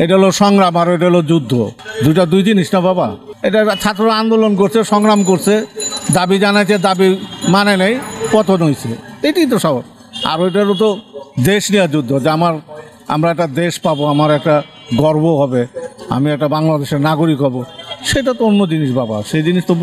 এটা হলো সংগ্রাম আর এটা হলো যুদ্ধ, দুইটা দুই জিনিস না বাবা। এটা ছাত্র আন্দোলন করছে, সংগ্রাম করছে, দাবি জানাইছে, দাবি মানে নেই, পতন হয়েছে, এটাই তো সব। আর ওইটারও তো দেশ নেওয়ার যুদ্ধ, যে আমরা একটা দেশ পাবো, আমার একটা গর্ব হবে, আমি একটা বাংলাদেশের নাগরিক হব, সেটা তো অন্য জিনিস বাবা। সেই জিনিস তো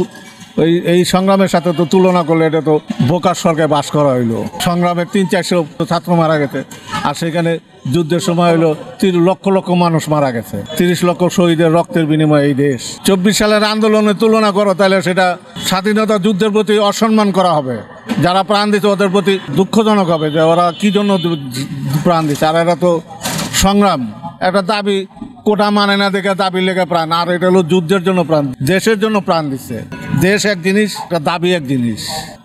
এই সংগ্রামের সাথে তো তুলনা করলে এটা তো বোকার স্বর্গে বাস করা হইলো। সংগ্রামে 300-400 ছাত্র মারা গেছে, আর সেখানে যুদ্ধের সময় হলো 3 লক্ষ লক্ষ মানুষ মারা গেছে, 30 লক্ষ শহীদের রক্তের বিনিময়ে এই দেশ। 24 সালের আন্দোলনের তুলনা করো, তাহলে সেটা স্বাধীনতা যুদ্ধের প্রতি অসম্মান করা হবে। যারা প্রাণ দিচ্ছে ওদের প্রতি দুঃখজনক হবে যে ওরা কী জন্য প্রাণ দিচ্ছে। আর এরা তো সংগ্রাম, একটা দাবি, কোটা মানে না দেখে দাবি লেগে প্রাণ, আর এটা হলো যুদ্ধের জন্য প্রাণ, দেশের জন্য প্রাণ দিচ্ছে। দেশ এক জিনিস, দাবি এক জিনিস।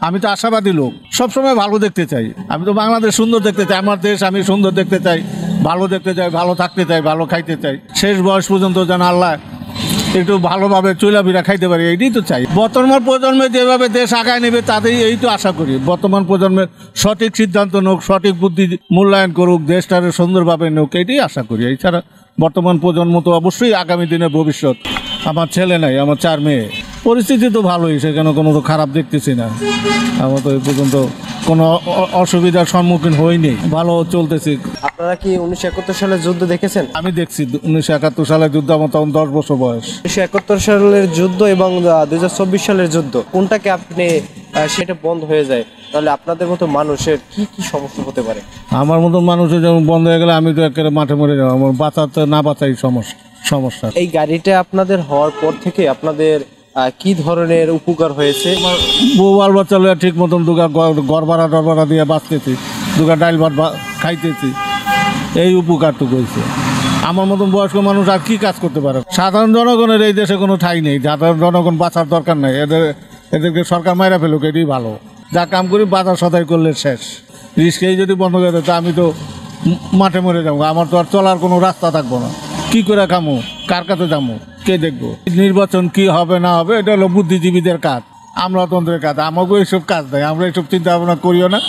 আমি তো আশাবাদী লোক, সবসময় ভালো দেখতে চাই। আমি তো বাংলাদেশ সুন্দর দেখতে চাই, আমার দেশ আমি সুন্দর দেখতে চাই, ভালো দেখতে চাই, ভালো থাকতে চাই, ভালো খাইতে চাই, শেষ বয়স পর্যন্ত যেন আল্লাহ একটু ভালোভাবে চুলাবিরা খাইতে পারি, এইটাই তো চাই। বর্তমান প্রজন্মে যেভাবে দেশ আগায় নেবে তাতেই এই তো আশা করি। বর্তমান প্রজন্মের সঠিক সিদ্ধান্ত নোক, সঠিক বুদ্ধি মূল্যায়ন করুক, দেশটারে সুন্দরভাবে নোক, এইটাই আশা করি। এছাড়া বর্তমান প্রজন্ম তো অবশ্যই আগামী দিনের ভবিষ্যৎ। আমার ছেলে নাই, আমার 4 মেয়ে। পরিস্থিতি তো ভালোই, সেখানে কোনো তো খারাপ দেখতেছি না। আমার তো এই পর্যন্ত কোনো অসুবিধার সম্মুখীন হইনি, ভালো চলতেছি। আপনারা কি 1971 সালের যুদ্ধ দেখেছেন? আমি দেখছি 1971 সালের যুদ্ধ, আমার তখন 10 বছর বয়স। 1971 সালের যুদ্ধ এবং 2024 সালের যুদ্ধ, কোনটাকে আপনি সেটা বন্ধ হয়ে যায়, তাহলে আপনাদের মতো মানুষের কি কি সমস্যা হতে পারে? আমার মতো মানুষের যেমন বন্ধ হয়ে গেলে আমি তো একেবারে মাঠে মরে যাবো। আমার বাঁচাতে না বাঁচাই সমস্যা। এই গাড়িটা আপনাদের হওয়ার পর থেকে আপনাদের কি ধরনের উপকার হয়েছে? আমার বউ বাল বাচ্চা লইয়া ঠিক মতন ঘর ভাড়া টরভাড়া দিয়ে বাঁচতেছি, ডাইল ভাত খাইতেছি, এই উপকারটুকু হয়েছে। আমার মতন বয়স্ক মানুষ আর কি কাজ করতে পারে? সাধারণ জনগণের এই দেশে কোনো ঠাঁই নেই। সাধারণ জনগণ বাঁচার দরকার নেই, এদেরকে সরকার মাইরা ফেলুক, এটাই ভালো। যা কাম করি বাজার সদাই করলে শেষ। রিস্কেই যদি বন্ধ করে দেয়, তা আমি তো মাঠে মরে যাবো। আমার তো আর চলার কোনো রাস্তা থাকবো না। কি করে খামো, কার কাছে যাবো, কে দেখবো? নির্বাচন কি হবে না হবে এটা হলো বুদ্ধিজীবীদের কাজ, আমলাতন্ত্রের কাজ। আমাকেও এইসব কাজ দেয়, আমরা এইসব চিন্তা ভাবনা করিও না।